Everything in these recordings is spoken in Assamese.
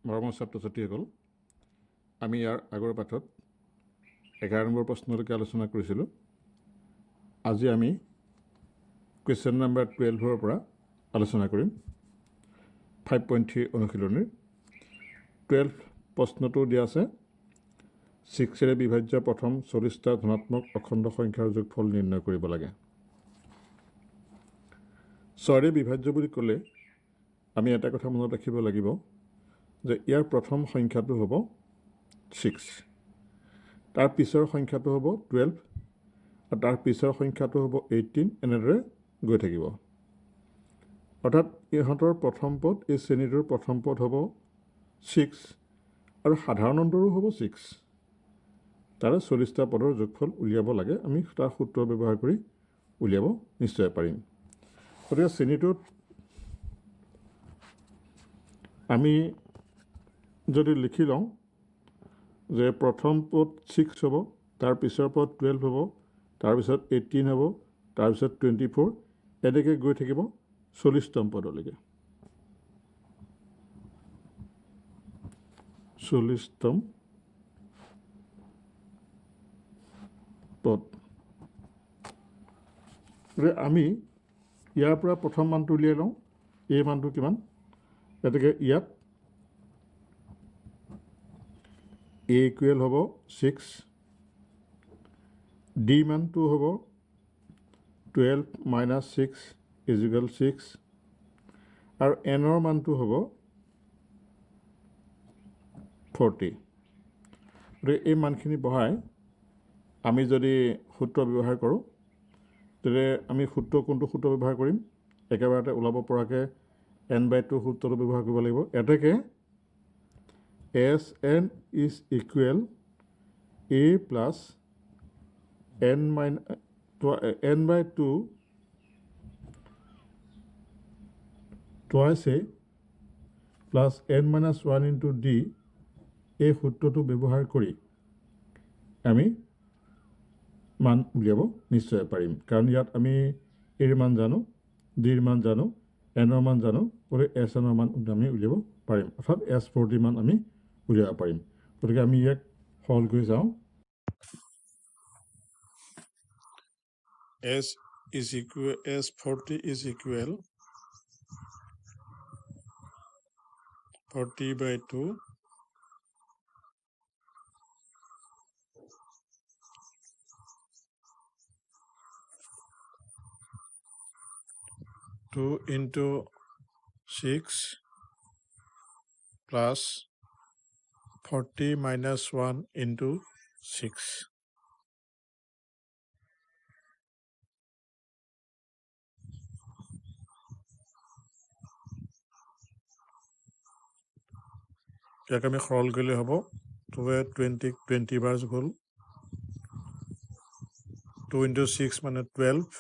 মৰমৰ ছাত্ৰ ছাত্ৰীসকল, আমি ইয়াৰ আগৰ পাঠত 11 নম্বৰ প্ৰশ্নলৈকে আলোচনা কৰিছিলোঁ। আজি আমি কুৱেশ্যন নম্বৰ 12ৰ পৰা আলোচনা কৰিম। 5.3 অনুশীলনীৰ 12 প্ৰশ্নটো দিয়া আছে, 6ৰে বিভাজ্য প্ৰথম 40টা ধনাত্মক অখণ্ড সংখ্যাৰ যোগফল নিৰ্ণয় কৰিব লাগে। 6ৰে বিভাজ্য বুলি ক'লে আমি এটা কথা মনত ৰাখিব লাগিব যে ইয়াৰ প্ৰথম সংখ্যাটো হ'ব 6, তাৰ পিছৰ সংখ্যাটো হ'ব 12, আৰু তাৰ পিছৰ সংখ্যাটো হ'ব 18, এনেদৰে গৈ থাকিব। অৰ্থাৎ ইহঁতৰ প্ৰথম পদ, এই শ্ৰেণীটোৰ প্ৰথম পদ হ'ব 6 আৰু সাধাৰণ অন্তৰো হ'ব 6। তাৰে 40টা পদৰ যোগফল উলিয়াব লাগে। আমি তাৰ সূত্ৰ ব্যৱহাৰ কৰি উলিয়াব নিশ্চয় পাৰিম। গতিকে শ্ৰেণীটোত আমি যদি লিখি লওঁ যে প্ৰথম পদ 6 হ'ব, তাৰ পিছৰ পদ 12 হ'ব, তাৰপিছত 18 হ'ব, তাৰপিছত 24, এনেকৈ গৈ থাকিব 40তম পদলৈকে। 40তম পদ। আমি ইয়াৰ পৰা প্ৰথম মানটো উলিয়াই লওঁ। এই মানটো কিমান? গতিকে ইয়াত a ইকুৱেল হ'ব 6, d মানটো হ'ব 12 minus 6 is equal 6, আৰু nৰ মানটো হ'ব 40। গতিকে এই মানখিনি বহাই আমি যদি সূত্ৰ ব্যৱহাৰ কৰোঁ, তেতিয়াহ'লে আমি কোনটো সূত্ৰ ব্যৱহাৰ কৰিম? একেবাৰতে ওলাব পৰাকৈ n/2 সূত্ৰটো ব্যৱহাৰ কৰিব লাগিব। এতেকে Sn is equal a plus n/2 twice a plus n-1 into d, এই সূত্ৰটো ব্যৱহাৰ কৰি আমি মান উলিয়াব নিশ্চয় পাৰিম। কাৰণ ইয়াত আমি এৰ মান জানো, ডিৰ মান জানো, এনৰ মান জানো, গতিকে Snৰ মান আমি উলিয়াব পাৰিম। অৰ্থাৎ S40 মান আমি উলিয়াব পাৰিম। গতিকে আমি ইয়াক সৰল কৰি যাওঁ। S40 is equal 40/2 2 into 6 plus 40 minus 1 into 6. ইয়াক আমি সৰল কৰিলে হ'ব 2 20 বাৰ হ'ল, 2 into 6 মানে 12,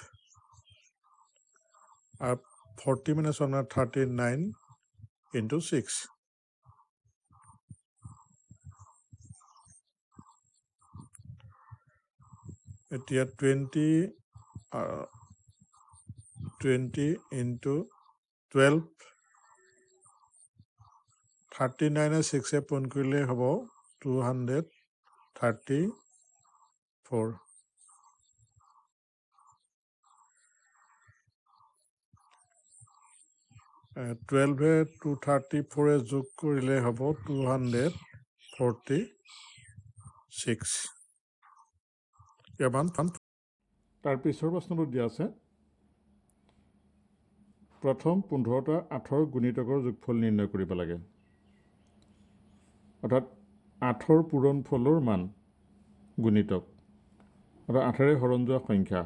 আৰু 40 minus 1 মানে 39 into 6. এতিয়া 20 into 12, 39 6 পূৰণ কৰিলে হ'ব 234. 12 234 যোগ কৰিলে হ'ব 246. তাৰ পিছৰ প্ৰশ্নটো দিয়া আছে, প্ৰথম 15টা 8ৰ গুণিতকৰ যোগফল নিৰ্ণয় কৰিব লাগে। অৰ্থাৎ 8ৰ পূৰণফলৰ মান গুণিতক, অৰ্থাৎ 8ৰে হৰণ যোৱা সংখ্যা।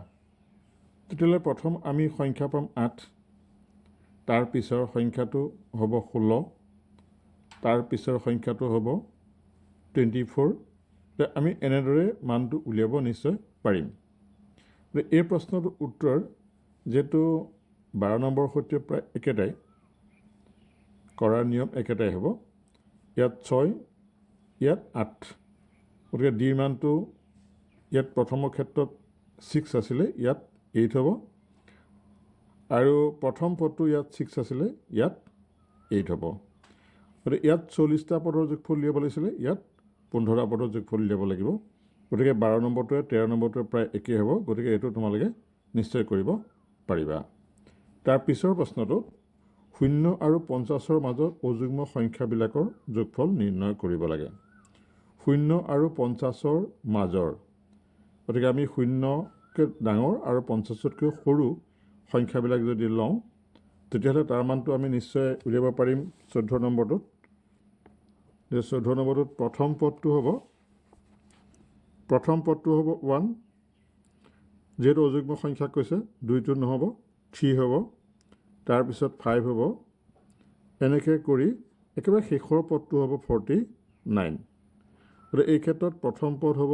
তেতিয়াহ'লে প্ৰথম আমি সংখ্যা পাম 8, তাৰ পিছৰ সংখ্যাটো হ'ব 16, তাৰ পিছৰ সংখ্যাটো হ'ব 24। আমি এনেদৰে মানটো উলিয়াব নিশ্চয় পাৰিম। এই প্ৰশ্নটোৰ উত্তৰ যিহেতু 12 নম্বৰৰ সৈতে প্ৰায় একেটাই, কৰাৰ নিয়ম একেটাই হ'ব। ইয়াত 6, ইয়াত 8, গতিকে ডিৰ মানটো ইয়াত প্ৰথমৰ ক্ষেত্ৰত 6 আছিলে, ইয়াত 8 হ'ব, আৰু প্ৰথম পদটো ইয়াত 6 আছিলে, ইয়াত 8 হ'ব। গতিকে ইয়াত 40টা পদৰ যোগফল উলিয়াব লাগিছিলে, ইয়াত 15টা পদৰ যোগফল উলিয়াব লাগিব। গতিকে 12 নম্বৰটোৱে 13 নম্বৰটোৱে প্ৰায় একেই হ'ব। গতিকে এইটো তোমালোকে নিশ্চয় কৰিব পাৰিবা। তাৰ পিছৰ প্ৰশ্নটো 0 আৰু 50ৰ মাজত অযুগ্ম সংখ্যাবিলাকৰ যোগফল নিৰ্ণয় কৰিব লাগে। 0 আৰু 50ৰ মাজৰ, গতিকে আমি 0তকৈ ডাঙৰ আৰু 50তকৈ সৰু সংখ্যাবিলাক যদি লওঁ তেতিয়াহ'লে তাৰ মানটো আমি নিশ্চয় উলিয়াব পাৰিম 14 নম্বৰটোত। 14 নম্বৰটোত প্ৰথম পদটো হ'ব 1, যিহেতু অযুগ্ম সংখ্যা কৈছে 2টো নহ'ব, 3 হ'ব, তাৰপিছত 5 হ'ব, এনেকৈ কৰি একেবাৰে শেষৰ পদটো হ'ব 49। গতিকে এই ক্ষেত্ৰত প্ৰথম পদ হ'ব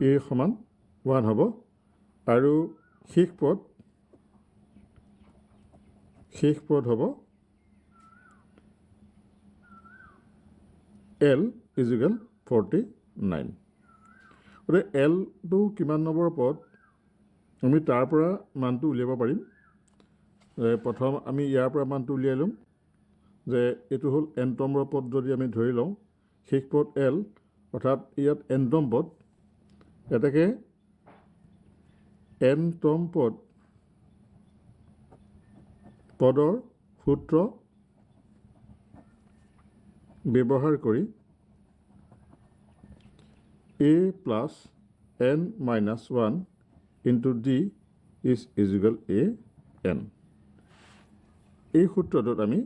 a সমান 1 হ'ব, আৰু শেষ পদ হ'ব L = 49। গতিকে Lটো কিমান নম্বৰ পদ আমি তাৰ পৰা মানটো উলিয়াব পাৰিম। প্ৰথম আমি ইয়াৰ পৰা মানটো উলিয়াই ল'ম যে এইটো হ'ল nতম পদ। যদি আমি ধৰি লওঁ শেষ পদ L, অৰ্থাৎ ইয়াত nতম পদ, এটাকে nতম পদৰ সূত্ৰ ব্যৱহাৰ কৰি a + n - 1 * d = a n। এই সূত্ৰটোত আমি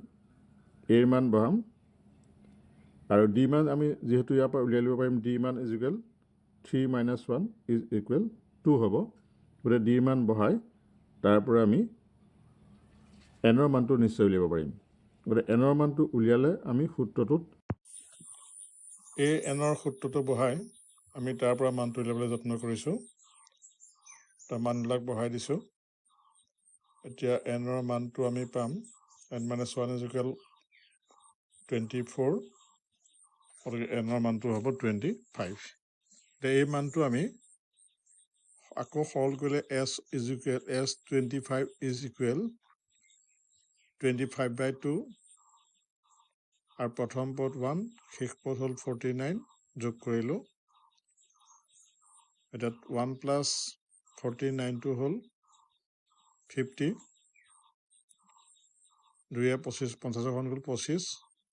a ৰ মান বহাম, আৰু d মান আমি যিহেতু ইয়াৰ পৰা উলিয়াই ল'ব পাৰিম, d মান = 3 - 1 = 2 হ'ব। গতিকে d ৰ মান বহাই তাৰ পৰা আমি n ৰ মানটো নিশ্চয় উলিয়াব পাৰিম। গতিকে n ৰ মানটো উলিয়ালে আমি সূত্ৰটোত n ৰ সূত্ৰটো বহাই আমি তাৰ পৰা মানটো উলিয়াবলৈ যত্ন কৰিছোঁ। তাৰ মানবিলাক বহাই দিছোঁ। এতিয়া n ৰ মানটো আমি পাম n - 1 = 24। গতিকে n ৰ মানটো হ'ব 25। এতিয়া এই মানটো আমি আকৌ সৰল কৰিলে s = 25 = 25/2, আৰু প্ৰথম পদ 1, শেষ পদ হ'ল 49, যোগ কৰিলোঁ। এতিয়া 1 + 49টো হ'ল 50, 2 * 25, 50 হ'ল 25,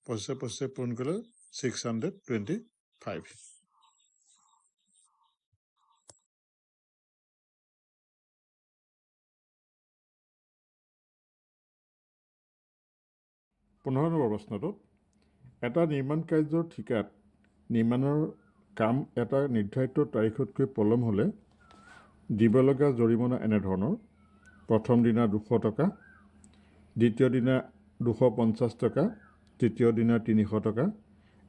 25 পূৰণ কৰিলে 625। পোন্ধৰ নম্বৰ প্ৰশ্নটোত এটা নিৰ্মাণ কাৰ্যৰ ঠিকাত নিৰ্মাণৰ কাম এটা নিৰ্ধাৰিত তাৰিখতকৈ পলম হ'লে দিব লগা জৰিমনা এনেধৰণৰ: প্ৰথম দিনা 200 টকা, দ্বিতীয় দিনা 250 টকা, তৃতীয় দিনা 300 টকা,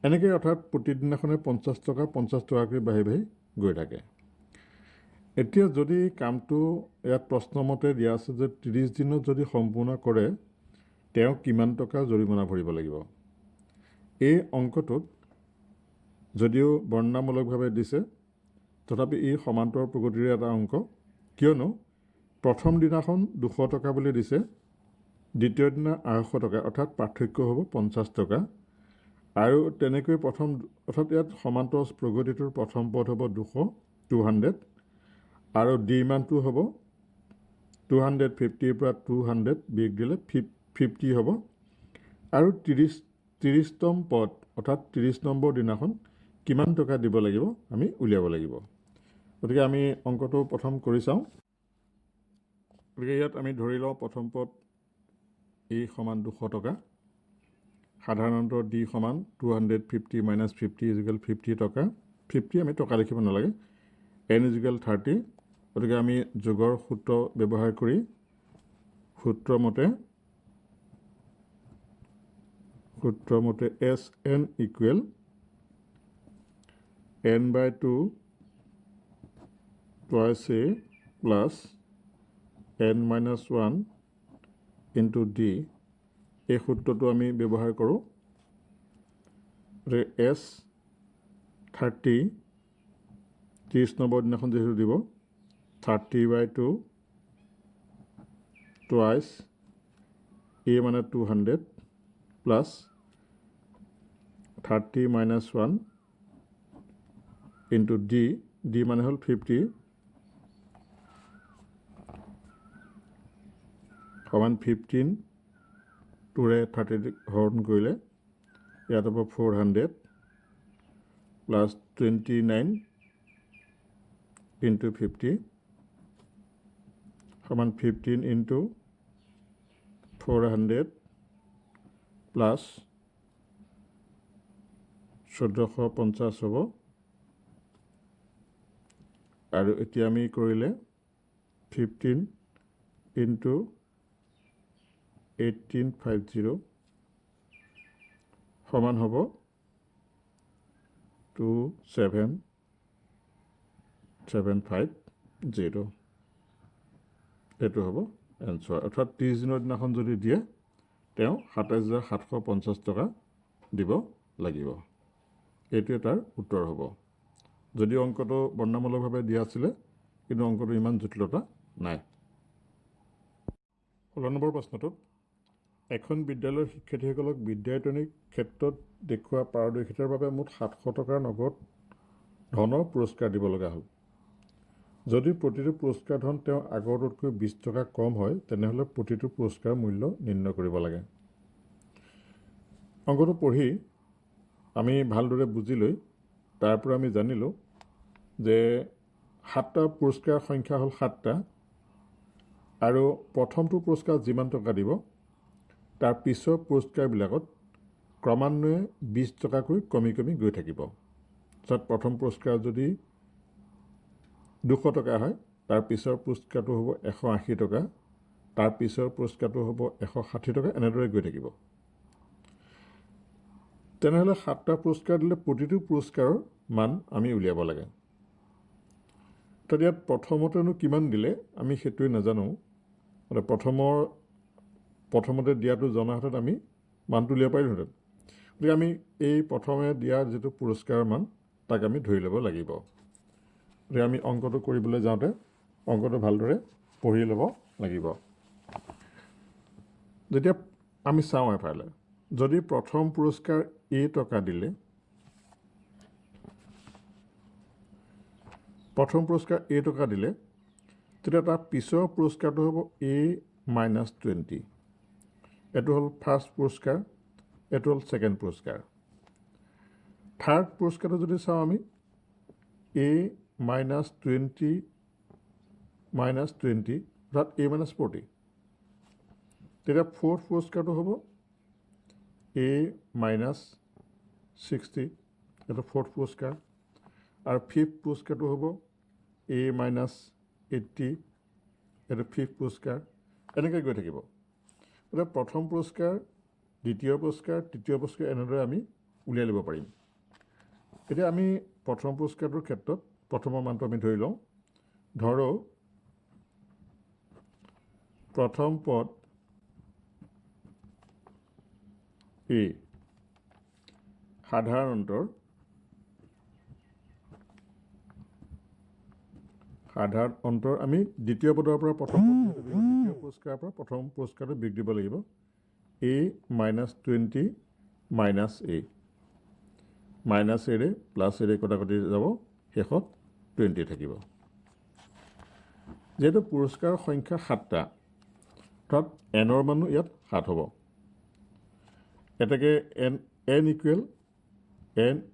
এনেকৈ অৰ্থাৎ প্ৰতিদিনাখনে 50 টকা 50 টকাকৈ বাঢ়ি বাঢ়ি গৈ থাকে। এতিয়া যদি কামটো ইয়াত প্ৰশ্নমতে দিয়া আছে যে 30 দিনত যদি সম্পূৰ্ণ কৰে তেওঁ কিমান টকা জৰিমনা ভৰিব লাগিব। এই অংকটোত যদিও বৰ্ণনামূলকভাৱে দিছে তথাপি ই সমান্তৰ প্ৰগতিৰে এটা অংক, কিয়নো প্ৰথম দিনাখন 200 টকা বুলি দিছে, দ্বিতীয় দিনা 250 টকা, অৰ্থাৎ পাৰ্থক্য হ'ব 50 টকা, আৰু তেনেকৈ অৰ্থাৎ ইয়াত সমান্তৰ প্ৰগতিটোৰ প্ৰথম পদ হ'ব 200, আৰু d মানটো হ'ব 250ৰ পৰা 200 বিয়োগ দিলে 50 হ'ব, আৰু 30তম পদ অৰ্থাৎ 30 নম্বৰ দিনাখন কিমান টকা দিব লাগিব আমি উলিয়াব লাগিব। গতিকে আমি অংকটো প্ৰথম কৰি চাওঁ। গতিকে ইয়াত আমি ধৰি লওঁ প্ৰথম পদ a = 200 টকা, সাধাৰণতে d = 250 - 50 = 50 টকা। 50 আমি টকা লিখিব নালাগে, n = 30। গতিকে আমি যোগৰ সূত্ৰ ব্যৱহাৰ কৰি সূত্ৰমতে Sn = n/2 twice a plus n - 1 into d, এই সূত্ৰটো আমি ব্যৱহাৰ কৰোঁ। S30 নম্বৰ দিনাখন যিহেতু দিব 30/2 twice A মানে 200 প্লাছ 30 minus 1 into D মানে হ'ল 50 সমান 15 2ৰে 30 হৰণ কৰিলে ইয়াত হ'ব 400 প্লাছ 29 into 50 সমান 15 into 400 প্লাছ 1450 হ'ব আৰু এতিয়া আমি কৰিলে 15 into 1850 সমান হ'ব 27750 এইটো হ'ব এনচাৰ অৰ্থাৎ 30 দিনৰ দিনাখন যদি দিয়ে তেওঁ 27750 টকা দিব লাগিব এইটোৱে তাৰ উত্তৰ হ'ব যদি অংকটো বৰ্ণামূলকভাৱে দিয়া আছিলে কিন্তু অংকটো ইমান জটিলতা নাই 16 নম্বৰ প্ৰশ্নটোত এখন বিদ্যালয়ৰ শিক্ষাৰ্থীসকলক বিদ্যায়তনিক ক্ষেত্ৰত দেখুওৱা পাৰদৰ্শিতাৰ বাবে মুঠ 700 টকাৰ নগদ ধনৰ পুৰস্কাৰ দিব লগা হ'ল যদি প্ৰতিটো পুৰস্কাৰ ধন তেওঁ আগৰটোতকৈ 20 টকা কম হয় তেনেহ'লে প্ৰতিটো পুৰস্কাৰ মূল্য নিৰ্ণয় কৰিব লাগে অংকটো পঢ়ি আমি ভালদৰে বুজি লৈ তাৰ পৰা আমি জানিলোঁ যে 7টা পুৰস্কাৰ সংখ্যা হ'ল 7টা আৰু প্ৰথমটো পুৰস্কাৰ যিমান টকা দিব তাৰ পিছৰ পুৰস্কাৰবিলাকত ক্ৰমান্বয়ে 20 টকাকৈ কমি কমি গৈ থাকিব য'ত প্ৰথম পুৰস্কাৰ যদি 200 টকা হয় তাৰ পিছৰ পুৰস্কাৰটো হ'ব 180 টকা তাৰ পিছৰ পুৰস্কাৰটো হ'ব 160 টকা এনেদৰে গৈ থাকিব তেনেহ'লে 7টা পুৰস্কাৰ দিলে প্ৰতিটো পুৰস্কাৰৰ মান আমি উলিয়াব লাগে তো ইয়াত প্ৰথমতেনো কিমান দিলে আমি সেইটোৱে নাজানো মানে প্ৰথমতে দিয়াটো জনাহেঁতেন আমি মানটো উলিয়াব পাৰিলোহেঁতেন গতিকে আমি এই প্ৰথমে দিয়াৰ যিটো পুৰস্কাৰৰ মান তাক আমি ধৰি ল'ব লাগিব গতিকে আমি অংকটো কৰিবলৈ যাওঁতে অংকটো ভালদৰে পঢ়ি ল'ব লাগিব যেতিয়া আমি চাওঁ এফালে যদি প্ৰথম পুৰস্কাৰ A টকা দিলে প্ৰথম পুৰস্কাৰ A টকা দিলে তেতিয়া তাৰ পিছৰ পুৰস্কাৰটো হ'ব A minus 20 এইটো হ'ল ফাৰ্ষ্ট পুৰস্কাৰ এইটো হ'ল ছেকেণ্ড পুৰস্কাৰ থাৰ্ড পুৰস্কাৰটো যদি চাওঁ আমি A minus 20 অৰ্থাৎ A minus 40 তেতিয়া ফ'ৰ্থ পুৰস্কাৰটো হ'ব A minus 60 এইটো ফ'ৰ্থ পুৰস্কাৰ আৰু ফিফ্থ পুৰস্কাৰটো হ'ব A minus 80 এইটো ফিফ্থ পুৰস্কাৰ এনেকৈ গৈ থাকিব গতিকে প্ৰথম পুৰস্কাৰ দ্বিতীয় পুৰস্কাৰ তৃতীয় পুৰস্কাৰ এনেদৰে আমি উলিয়াই ল'ব পাৰিম এতিয়া আমি প্ৰথম পুৰস্কাৰটোৰ ক্ষেত্ৰত প্ৰথমৰ মানটো আমি ধৰি লওঁ ধৰো প্ৰথম পদ A সাধাৰণ অন্তৰ আমি দ্বিতীয় পদৰ পৰা প্ৰথম দ্বিতীয় পুৰস্কাৰৰ পৰা প্ৰথম পুৰস্কাৰটো বিগ দিব লাগিব A minus 20 minus A minus এৰে প্লাছ এৰে কটাকটি যাব শেষত 20 থাকিব যেহেতু পুৰস্কাৰৰ সংখ্যা 7টা অৰ্থাৎ এনৰ মানো ইয়াত 7 হ'ব এটাকে n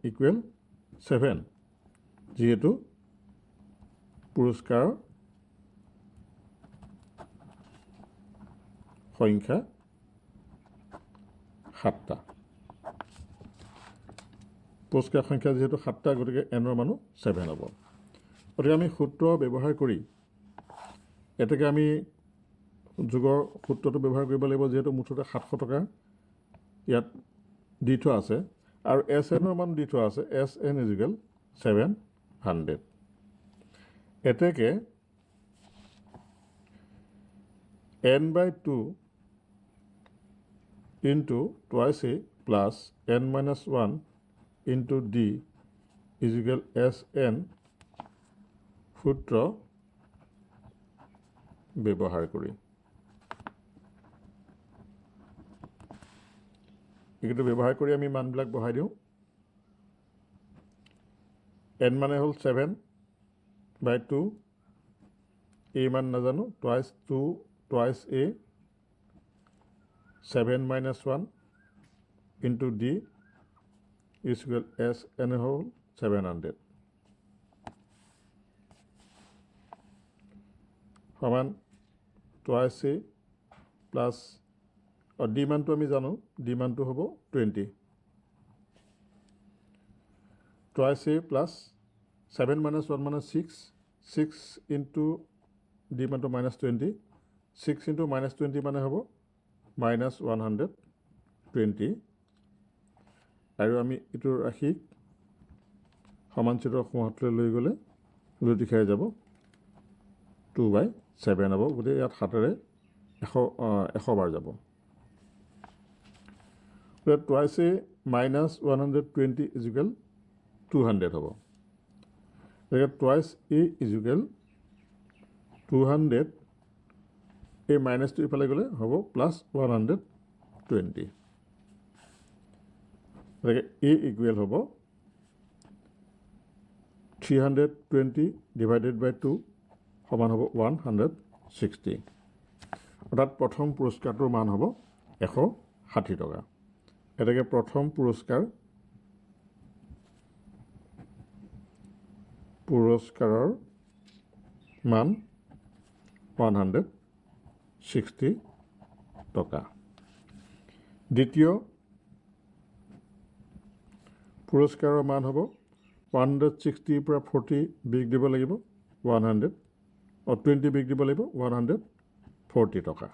ইকুৱেল 7 যিহেতু পুৰস্কাৰৰ সংখ্যা 7টা পুৰস্কাৰ সংখ্যা যেহেতু 7টা গতিকে এনৰ মানো 7 হ'ব গতিকে আমি সূত্ৰ ব্যৱহাৰ কৰি এটাকে আমি যোগৰ সূত্ৰটো ব্যৱহাৰ কৰিব লাগিব যেহেতু মুঠতে 700 টকা ইয়াত দি থোৱা আছে আৰু SNৰ মান দি থোৱা আছে SN = 700 এটাকে n/2 into twice A plus n minus 1 into D = SN সূত্ৰ ব্যৱহাৰ কৰি এইটো ব্যৱহাৰ কৰি আমি মানবিলাক বহাই দিওঁ n মানে হ'ল 7/2 a মান নাজানো twice 2 twice a 7 minus 1 into d is equal s n whole 700 সমান twice a plus d মানটো আমি জানো d মানটো হ'ব 20 twice a plus 7 minus 1 minus 6 into d মানটো minus 20 6 into minus 20 মানে হ'ব minus 120 আৰু আমি এইটো ৰাখি সমান চিত্ৰৰ সোঁহাতলৈ লৈ গ'লে লুটি খাই যাব 2/7 হ'ব গতিকে ইয়াত 7ৰে 100 বাৰ যাব twice a minus 120 is equal 200 হ'ব গতিকে twice a is equal 200 এই মাইনাছটো ইফালে গ'লে হ'ব প্লাছ 120 গতিকে a ইকুৱেল হ'ব 320 ডিভাইডেড বাই 2 সমান হ'ব 160 অৰ্থাৎ প্ৰথম পুৰস্কাৰটোৰ মান হ'ব 160 টকা এটাকে প্ৰথম পুৰস্কাৰৰ মান 160 টকা দ্বিতীয় পুৰস্কাৰৰ মান হ'ব 160 পৰা 40 বিগ দিব লাগিব 100 20 বিগ দিব লাগিব 140 টকা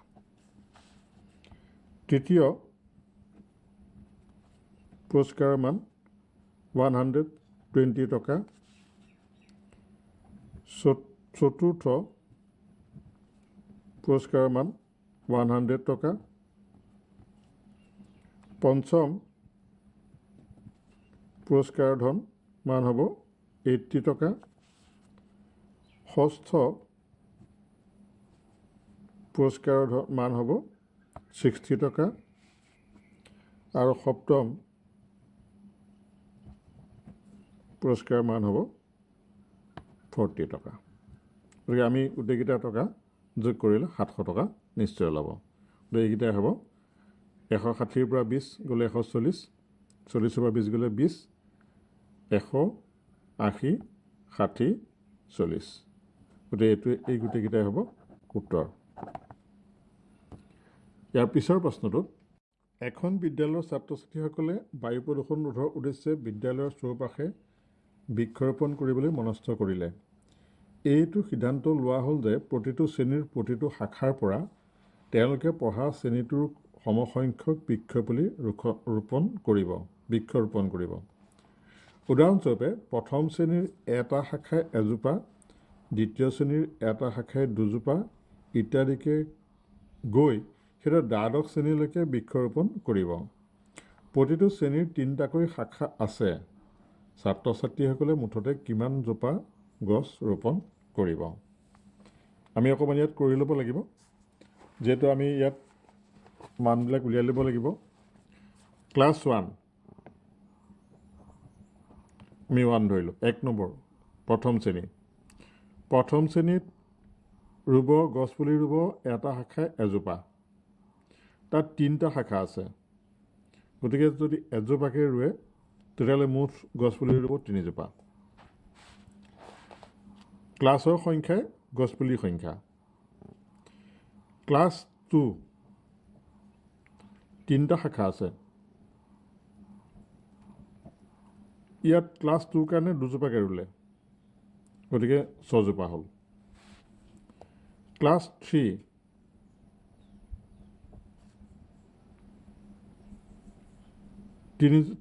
তৃতীয় পুৰস্কাৰৰ মান 120 টকা চতুৰ্থ পুৰস্কাৰৰ মান 100 টকা পঞ্চম পুৰস্কাৰৰ ধন মান হ'ব 80 টকা ষষ্ঠ পুৰস্কাৰৰ মান হ'ব 60 টকা আৰু সপ্তম পুৰস্কাৰৰ মান হ'ব 40 টকা গতিকে আমি গোটেইকেইটা টকা যোগ কৰিলে 700 টকা নিশ্চয় ওলাব গতিকে এইকেইটাই হ'ব 160ৰ পৰা 20 গ'লে 140 40ৰ পৰা 20 গ'লে 20 180 60 40 গতিকে এই গোটেইকেইটাই হ'ব উত্তৰ ইয়াৰ পিছৰ প্ৰশ্নটোত এখন বিদ্যালয়ৰ ছাত্ৰ ছাত্ৰীসকলে বায়ু প্ৰদূষণ ৰোধৰ উদ্দেশ্যে বিদ্যালয়ৰ চৌপাশে বৃক্ষৰোপণ কৰিবলৈ মনস্থ কৰিলে এইটো সিদ্ধান্ত লোৱা হ'ল যে প্ৰতিটো শ্ৰেণীৰ প্ৰতিটো শাখাৰ পৰা তেওঁলোকে পঢ়া শ্ৰেণীটোৰ সমসংখ্যক বৃক্ষপুলি বৃক্ষৰোপণ কৰিব উদাহৰণস্বৰূপে প্ৰথম শ্ৰেণীৰ এটা শাখাই এজোপা দ্বিতীয় শ্ৰেণীৰ এটা শাখাই দুজোপা ইত্যাদিকে গৈ সেইটো দ্বাদশ শ্ৰেণীলৈকে বৃক্ষৰোপণ কৰিব প্ৰতিটো শ্ৰেণীৰ 3টাকৈ শাখা আছে ছাত্ৰ ছাত্ৰীসকলে মুঠতে কিমান জোপা গছ ৰোপণ কৰিব আমি অকণমান ইয়াত কৰি ল'ব লাগিব যিহেতু আমি ইয়াত মানবিলাক উলিয়াই ল'ব লাগিব ক্লাছ 1 আমি 1 ধৰিলোঁ 1 নম্বৰ প্ৰথম শ্ৰেণীত গছপুলি ৰুব এটা শাখাই এজোপা তাত 3টা শাখা আছে গতিকে যদি এজোপাকৈ ৰুৱে তেতিয়াহ'লে মুঠ গছপুলি ৰুব 3জোপা ক্লাছৰ সংখ্যাই গছপুলিৰ সংখ্যা ক্লাছ 2 3টা শাখা আছে ইয়াত ক্লাছ 2 কাৰণে দুজোপাকৈ ৰুলে গতিকে 6জোপা হ'ল ক্লাছ 3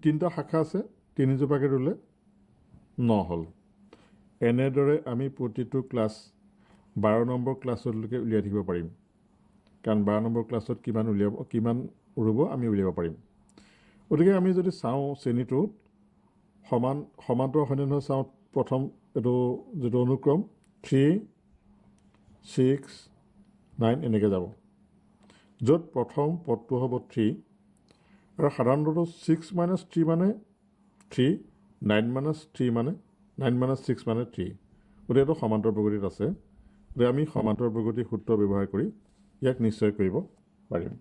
3টা শাখা আছে 3জোপাকৈ ৰুলে 9 হ'ল এনেদৰে আমি প্ৰতিটো ক্লাছ 12 নম্বৰ ক্লাছলৈকে উলিয়াই থাকিব পাৰিম কাৰণ 12 নম্বৰ ক্লাছত কিমান ৰুব আমি উলিয়াব পাৰিম গতিকে আমি যদি চাওঁ শ্ৰেণীটোত সমান্তৰ হয়নে নহয় চাওঁ প্ৰথম এইটো যিটো অনুক্ৰম 3 6 9 এনেকৈ যাব য'ত প্ৰথম পদটো হ'ব 3 আৰু সাধাৰণতে 6 - 3 মানে 3, 9 - 3 মানে 9 - 6 মানে 3, গতিকে এইটো সমান্তৰ প্ৰগতিত আছে। গতিকে আমি সমান্তৰ প্ৰগতিৰ সূত্ৰ ব্যৱহাৰ কৰি ইয়াক নিশ্চয় কৰিব পাৰিম।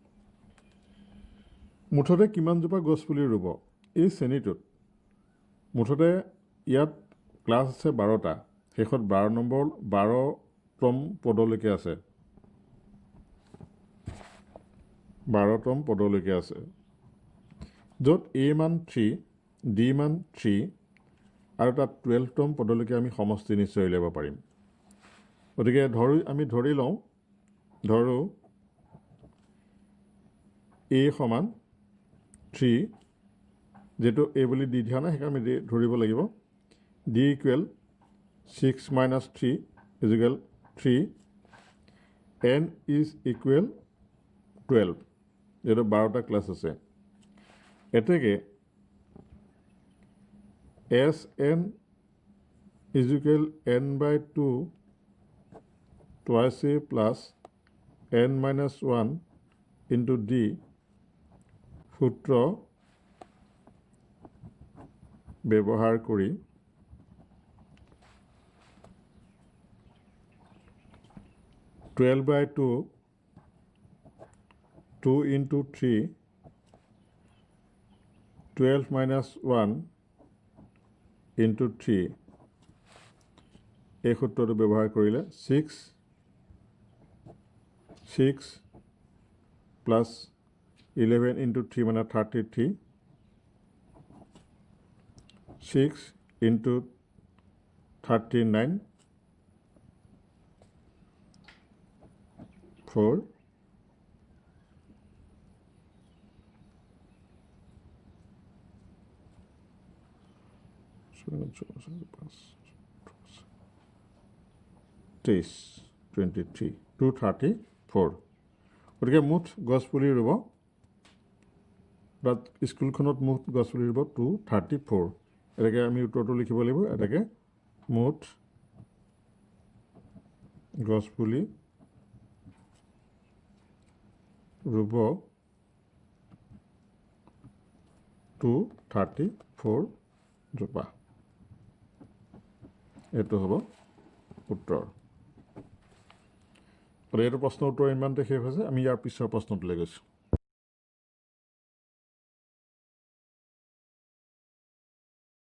মুঠতে কিমানজোপা গছপুলি ৰুব? এই শ্ৰেণীটোত মুঠতে ইয়াত ক্লাছ আছে 12টা, শেষত 12তম পদলৈকে আছে, 12তম পদলৈকে আছে, য'ত A মান 3, D মান 3 আৰু তাত 12তম পদলৈকে আমি সমষ্টি নিশ্চয় উলিয়াব পাৰিম। গতিকে আমি ধৰি লওঁ, ধৰোঁ A সমান 3, যিহেতু A বুলি দি দিয়া নাই সেইকাৰণে আমি ধৰিব লাগিব। D equal 6 - 3 equal 3, N is equal 12, যিহেতু 12টা ক্লাছ আছে। এতেকে Sn is equal n/2 twice A plus n - 1 into D সূত্ৰ ব্যৱহাৰ কৰি (12/2) 2 into 3 12 - 1 into 3 এই সূত্ৰটো ব্যৱহাৰ কৰিলে 6 plus 11 into 3 মানে 33, 6 into 39, 4, 23, 234। গতিকে মুঠ গছপুলি ৰুব, তাত স্কুলখনত মুঠ গছপুলি ৰুব 234। এনেকৈ আমি উত্তৰটো লিখিব লাগিব। এনেকৈ মুঠ গছপুলি ৰুব 234 জোপা। এইটো হ'ব উত্তৰ। এইটো প্ৰশ্নৰ উত্তৰ ইমানতে শেষ হৈছে। আমি ইয়াৰ পিছৰ প্ৰশ্নটোলৈ গৈছোঁ।